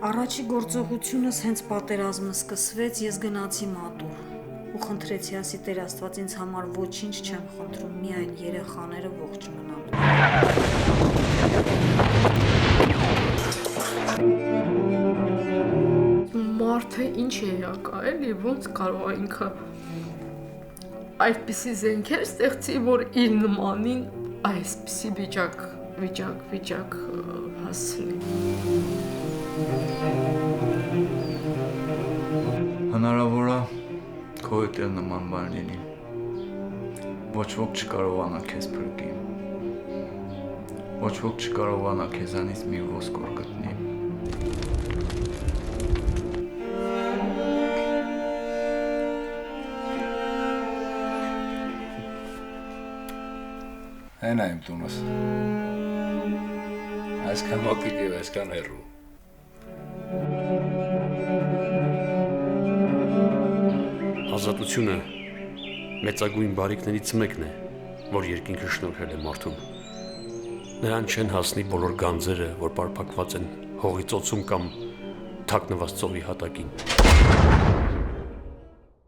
Առաջի գործողությունս հենց պատերազմը սկսվեց, ես գնացի մատուռ ու խնդրեցի ասի Տեր Աստված ինձ համար ոչինչ չեմ խնդրում, միայն երեխաները ողջ մնան։ Մարդը ինչ է եկա, էլի ոնց կարող է ինքը այդպիսի զենքեր ստեղծի, որ իր նմանին այսպիսի վիճակ հասցնի։ Հնարավոր է քո հետ էլ նման բան լինի։ Ոչ ոք չկարողանա քեզ փրկի։ Ոչ ոք չկարողանա քեզանից մի ոսկոր գտնի։ Այն է իմ տունս։ Այսքան մոտիկ և այսքան հեռու։ Ազատությունը մեծագույն բարիքներից մեկն է, որ երկինքը շնորհել է մարդուն։ Նրան չեն հասնի բոլոր գանձերը, որ պարփակված են հողի ծոցում կամ թաքնված ծովի հատակին։